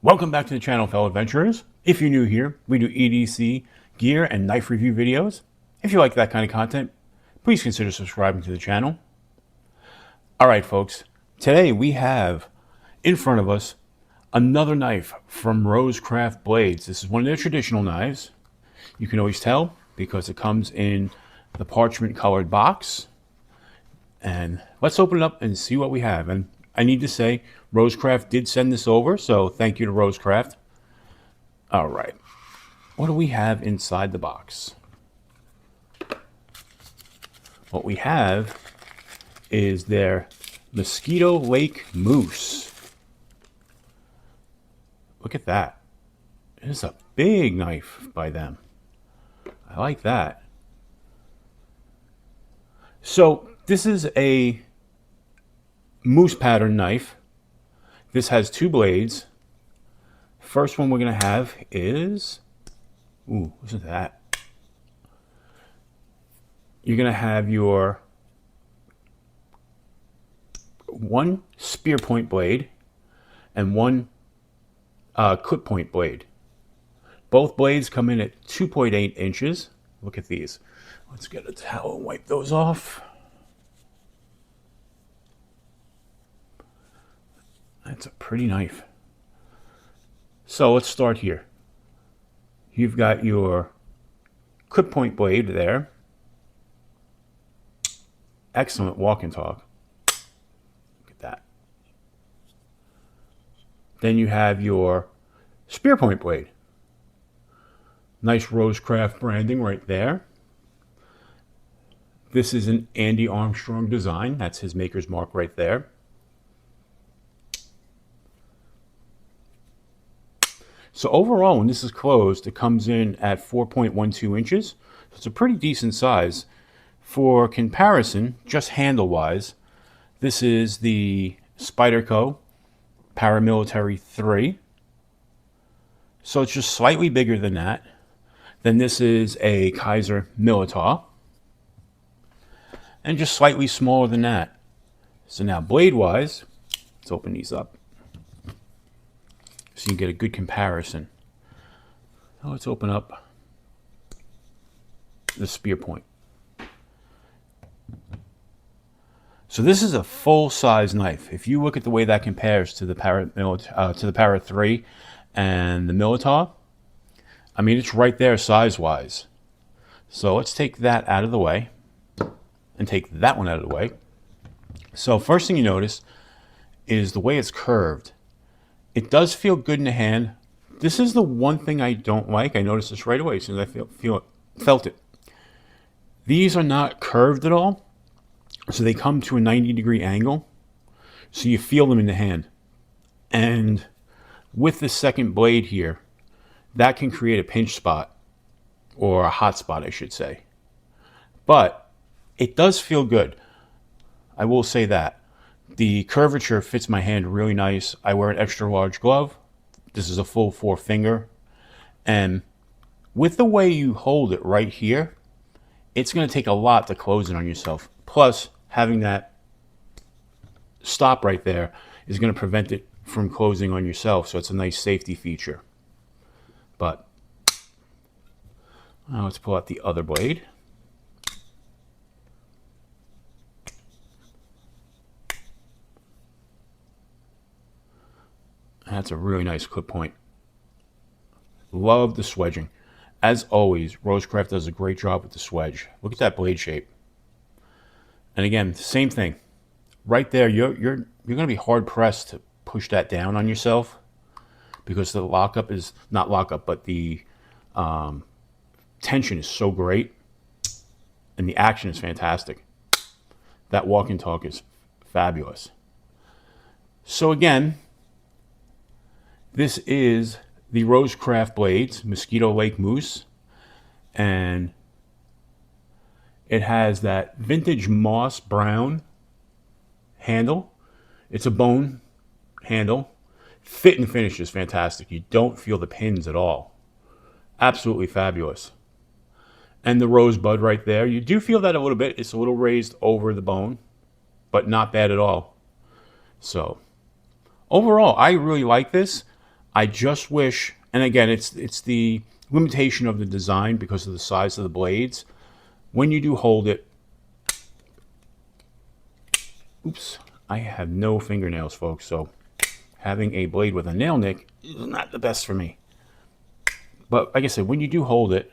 Welcome back to the channel, fellow adventurers. If you're new here, we do EDC, gear, and knife review videos. If you like that kind of content, please consider subscribing to the channel. Alright folks, today we have in front of us another knife from RoseCraft Blades. This is one of their traditional knives. You can always tell because it comes in the parchment colored box. And let's open it up and see what we have. And I need to say, RoseCraft did send this over, so thank you to RoseCraft. All right, what do we have inside the box? What we have is their Mosquito Lake Moose. Look at that. It is a big knife by them. I like that. So this is a moose pattern knife. This has two blades. First one we're going to have is, ooh, listen to that. You're going to have your one spear point blade and one clip point blade. Both blades come in at 2.8 inches. Look at these. Let's get a towel and wipe those off. That's a pretty knife. So let's start here. You've got your clip point blade there. Excellent walk and talk. Look at that. Then you have your spear point blade. Nice RoseCraft branding right there. This is an Andy Armstrong design. That's his maker's mark right there. So overall, when this is closed, it comes in at 4.12 inches. So it's a pretty decent size. For comparison, just handle-wise, this is the Spyderco Paramilitary 3. So it's just slightly bigger than that. Then this is a Kaiser Militar. And just slightly smaller than that. So now blade-wise, let's open these up so you can get a good comparison. Now let's open up the spear point. So this is a full-size knife. If you look at the way that compares to the Para 3 and the Militar, I mean, it's right there size-wise. So let's take that out of the way and take that one out of the way. So first thing you notice is the way it's curved. It does feel good in the hand. This is the one thing I don't like. I noticed this right away as soon as I felt it. These are not curved at all. So they come to a 90-degree angle. So you feel them in the hand. And with the second blade here, that can create a pinch spot, or a hot spot, I should say. But it does feel good. I will say that. The curvature fits my hand really nice. I wear an extra large glove. This is a full 4-finger. And with the way you hold it right here, it's going to take a lot to close it on yourself. Plus, having that stop right there is going to prevent it from closing on yourself. So it's a nice safety feature. But now let's pull out the other blade. That's a really nice clip point. Love the swedging. As always, RoseCraft does a great job with the swedge. Look at that blade shape. And again, same thing. Right there, you're going to be hard pressed to push that down on yourself because the lockup is not lockup, but the tension is so great, and the action is fantastic. That walk and talk is fabulous. So again, this is the RoseCraft Blades Mosquito Lake Moose, and it has that vintage moss brown handle. It's a bone handle. Fit and finish is fantastic. You don't feel the pins at all. Absolutely fabulous. And the rosebud right there, you do feel that a little bit. It's a little raised over the bone, but not bad at all. So overall, I really like this. I just wish, and again, it's the limitation of the design because of the size of the blades. When you do hold it, oops, I have no fingernails, folks, so having a blade with a nail nick is not the best for me. But like I said, when you do hold it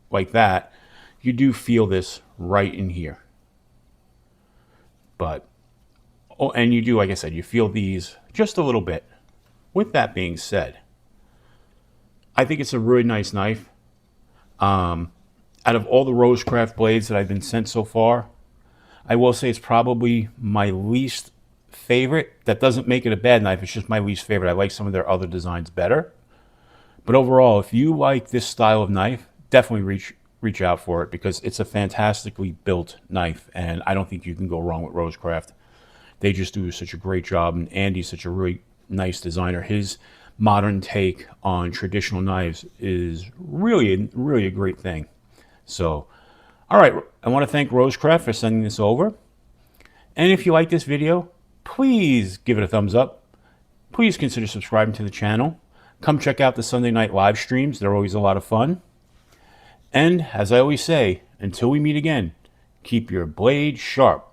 like that, you do feel this right in here. But, oh, and you do, like I said, you feel these just a little bit. With that being said, I think it's a really nice knife. Out of all the RoseCraft blades that I've been sent so far, I will say it's probably my least favorite. That doesn't make it a bad knife. It's just my least favorite. I like some of their other designs better. But overall, if you like this style of knife, definitely reach out for it because it's a fantastically built knife, and I don't think you can go wrong with RoseCraft. They just do such a great job, and Andy's such a really nice designer. His modern take on traditional knives is really a great thing. So, all right, I want to thank RoseCraft for sending this over. And if you like this video, please give it a thumbs up. Please consider subscribing to the channel. Come check out the Sunday night live streams. They're always a lot of fun. And as I always say, until we meet again, keep your blade sharp.